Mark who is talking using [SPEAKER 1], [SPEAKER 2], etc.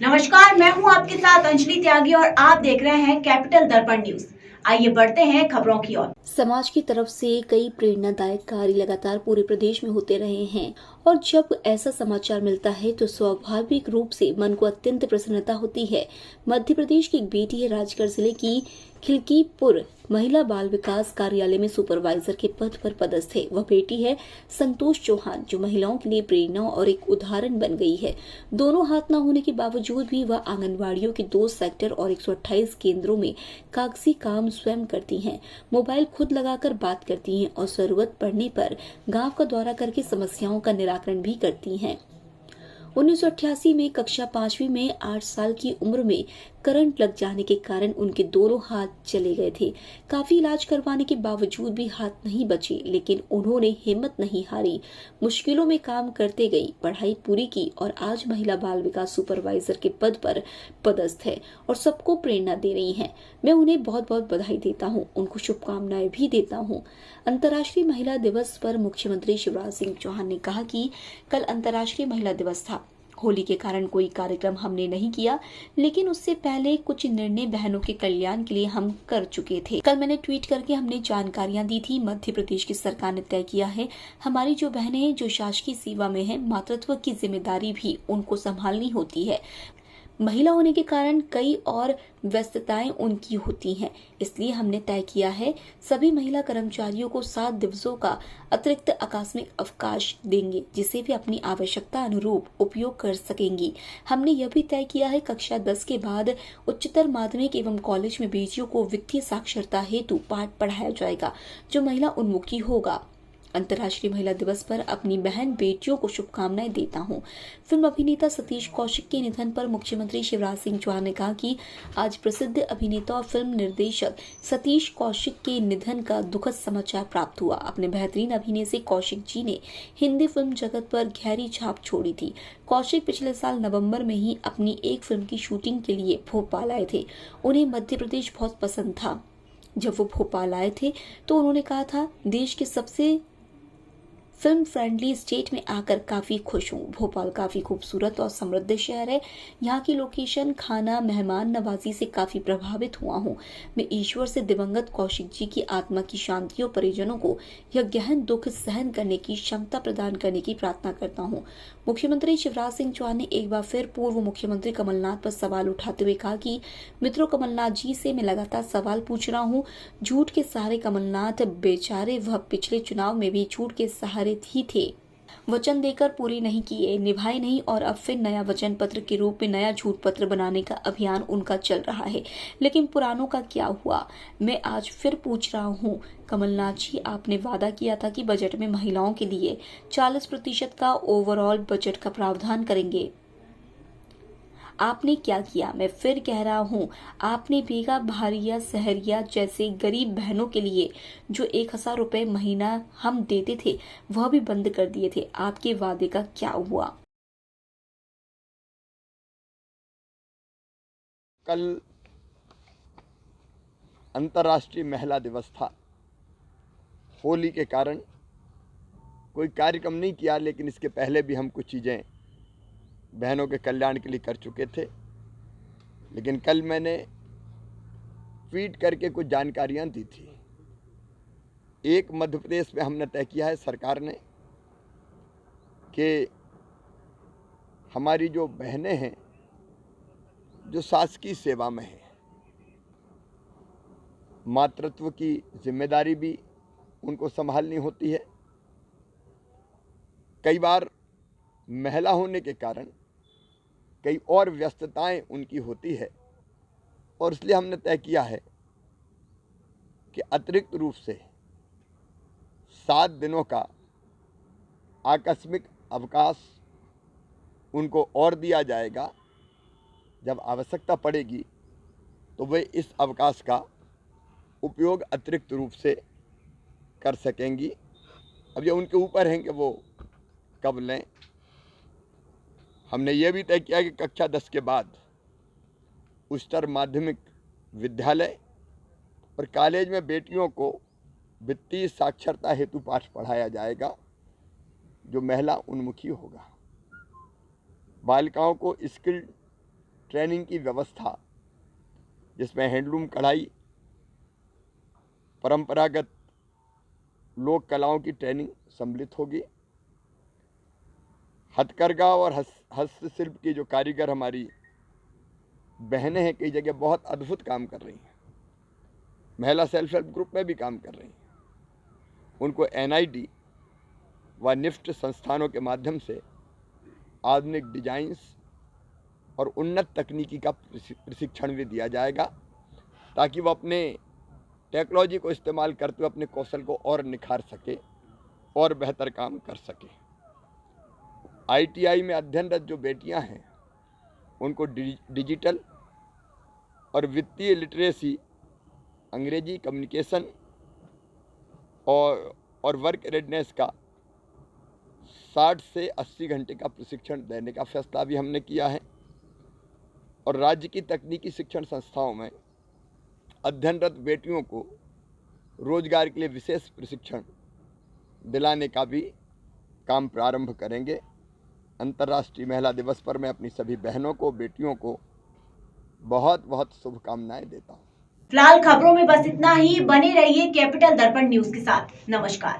[SPEAKER 1] नमस्कार, मैं हूं आपके साथ अंजलि त्यागी और आप देख रहे हैं कैपिटल दर्पण न्यूज। आइए बढ़ते हैं खबरों की ओर।
[SPEAKER 2] समाज की तरफ से कई प्रेरणादायक कार्य लगातार पूरे प्रदेश में होते रहे हैं और जब ऐसा समाचार मिलता है तो स्वाभाविक रूप से मन को अत्यंत प्रसन्नता होती है। मध्य प्रदेश की एक बेटी है राजगढ़ जिले की खिलकीपुर महिला बाल विकास कार्यालय में सुपरवाइजर के पद पर पदस्थ है। वह बेटी है संतोष चौहान, जो महिलाओं के लिए प्रेरणा और एक उदाहरण बन गई है। दोनों हाथ न होने के बावजूद भी वह आंगनबाड़ियों के 2 सेक्टर और 128 केंद्रों में कागजी काम स्वयं करती हैं, मोबाइल खुद लगाकर बात करती हैं और जरूरत पड़ने पर गांव का दौरा करके समस्याओं का निराकरण भी करती हैं। 1988 में कक्षा 5वीं में 8 साल की उम्र में करंट लग जाने के कारण उनके दोनों हाथ चले गए थे। काफी इलाज करवाने के बावजूद भी हाथ नहीं बचे, लेकिन उन्होंने हिम्मत नहीं हारी, मुश्किलों में काम करते गई, पढ़ाई पूरी की और आज महिला बाल विकास सुपरवाइजर के पद पर पदस्थ है और सबको प्रेरणा दे रही हैं। मैं उन्हें बहुत बहुत बधाई देता हूँ, उनको शुभकामनाएं भी देता हूँ। अंतर्राष्ट्रीय महिला दिवस पर मुख्यमंत्री शिवराज सिंह चौहान ने कहा कि कल अंतर्राष्ट्रीय महिला दिवस था। होली के कारण कोई कार्यक्रम हमने नहीं किया, लेकिन उससे पहले कुछ निर्णय बहनों के कल्याण के लिए हम कर चुके थे। कल मैंने ट्वीट करके हमने जानकारियां दी थी। मध्य प्रदेश की सरकार ने तय किया है, हमारी जो बहनें हैं जो शासकीय सेवा में हैं, मातृत्व की जिम्मेदारी भी उनको संभालनी होती है। महिला होने के कारण कई और व्यस्तताएं उनकी होती हैं, इसलिए हमने तय किया है सभी महिला कर्मचारियों को 7 दिवसों का अतिरिक्त आकस्मिक अवकाश देंगे, जिसे वे अपनी आवश्यकता अनुरूप उपयोग कर सकेंगी। हमने यह भी तय किया है कक्षा 10 के बाद उच्चतर माध्यमिक एवं कॉलेज में बेटियों को वित्तीय साक्षरता हेतु पाठ पढ़ाया जाएगा, जो महिला उन्मुखी होगा। अंतर्राष्ट्रीय महिला दिवस पर अपनी बहन बेटियों को शुभकामनाएं देता हूं। फिल्म अभिनेता सतीश कौशिक के निधन पर मुख्यमंत्री शिवराज सिंह चौहान ने कहा कि आज प्रसिद्ध अभिनेता और फिल्म निर्देशक सतीश कौशिक के निधन का दुखद समाचार प्राप्त हुआ। अपने बेहतरीन अभिनय से कौशिक जी ने हिंदी फिल्म जगत पर गहरी छाप छोड़ी थी। कौशिक पिछले साल नवम्बर में ही अपनी एक फिल्म की शूटिंग के लिए भोपाल आए थे। उन्हें मध्य प्रदेश बहुत पसंद था। जब वो भोपाल आए थे तो उन्होंने कहा था, देश के सबसे फिल्म फ्रेंडली स्टेट में आकर काफी खुश हूँ। भोपाल काफी खूबसूरत और समृद्ध शहर है। यहाँ की लोकेशन, खाना, मेहमान नवाजी से काफी प्रभावित हुआ हूँ। मैं ईश्वर से दिवंगत कौशिक जी की आत्मा की शांति और परिजनों को यह गहन दुख सहन करने की क्षमता प्रदान करने की प्रार्थना करता हूँ। मुख्यमंत्री शिवराज सिंह चौहान ने एक बार फिर पूर्व मुख्यमंत्री कमलनाथ पर सवाल उठाते हुए कहा कि मित्रों, कमलनाथ जी से मैं लगातार सवाल पूछ रहा हूँ। झूठ के सहारे कमलनाथ बेचारे, वह पिछले चुनाव में भी झूठ के सहारे ही थे। वचन देकर पूरी नहीं किए, निभाए नहीं और अब फिर नया वचन पत्र के रूप में नया झूठ पत्र बनाने का अभियान उनका चल रहा है। लेकिन पुरानों का क्या हुआ? मैं आज फिर पूछ रहा हूँ, कमलनाथ जी, आपने वादा किया था कि बजट में महिलाओं के लिए 40% का ओवरऑल बजट का प्रावधान करेंगे। आपने क्या किया? मैं फिर कह रहा हूँ, आपने बेगा भारिया सहरिया जैसे गरीब बहनों के लिए जो 1000 रुपए महीना हम देते थे, वह भी बंद कर दिए थे। आपके वादे का क्या हुआ?
[SPEAKER 3] कल अंतर्राष्ट्रीय महिला दिवस था। होली के कारण कोई कार्यक्रम नहीं किया, लेकिन इसके पहले भी हम कुछ चीज़ें बहनों के कल्याण के लिए कर चुके थे। लेकिन कल मैंने ट्वीट करके कुछ जानकारियां दी थी। एक, मध्य प्रदेश में हमने तय किया है सरकार ने कि हमारी जो बहनें हैं जो शासकीय सेवा में हैं, मातृत्व की जिम्मेदारी भी उनको संभालनी होती है। कई बार महिला होने के कारण कई और व्यस्तताएं उनकी होती है और इसलिए हमने तय किया है कि अतिरिक्त रूप से 7 दिनों का आकस्मिक अवकाश उनको और दिया जाएगा। जब आवश्यकता पड़ेगी तो वे इस अवकाश का उपयोग अतिरिक्त रूप से कर सकेंगी। अब ये उनके ऊपर है कि वो कब लें। हमने ये भी तय किया कि कक्षा 10 के बाद उच्चतर माध्यमिक विद्यालय और कॉलेज में बेटियों को वित्तीय साक्षरता हेतु पाठ पढ़ाया जाएगा, जो महिला उन्मुखी होगा। बालिकाओं को स्किल ट्रेनिंग की व्यवस्था, जिसमें हैंडलूम कढ़ाई, परंपरागत लोक कलाओं की ट्रेनिंग सम्मिलित होगी। हथकरघा और हस्तशिल्प की जो कारीगर हमारी बहनें हैं, कई जगह बहुत अद्भुत काम कर रही हैं, महिला सेल्फ हेल्प ग्रुप में भी काम कर रही हैं। उनको NIT व निफ्ट संस्थानों के माध्यम से आधुनिक डिजाइन्स और उन्नत तकनीकी का प्रशिक्षण भी दिया जाएगा, ताकि वो अपने टेक्नोलॉजी को इस्तेमाल करते हुए अपने कौशल को और निखार सके और बेहतर काम कर सके। ITI में अध्ययनरत जो बेटियां हैं, उनको डिजिटल और वित्तीय लिटरेसी, अंग्रेजी कम्युनिकेशन और वर्क रेडनेस का 60 से 80 घंटे का प्रशिक्षण देने का फैसला भी हमने किया है। और राज्य की तकनीकी शिक्षण संस्थाओं में अध्ययनरत बेटियों को रोजगार के लिए विशेष प्रशिक्षण दिलाने का भी काम प्रारंभ करेंगे। अंतर्राष्ट्रीय महिला दिवस पर मैं अपनी सभी बहनों को, बेटियों को बहुत बहुत शुभकामनाएं देता हूं।
[SPEAKER 1] फिलहाल खबरों में बस इतना ही। बने रहिए कैपिटल दर्पण न्यूज के साथ। नमस्कार।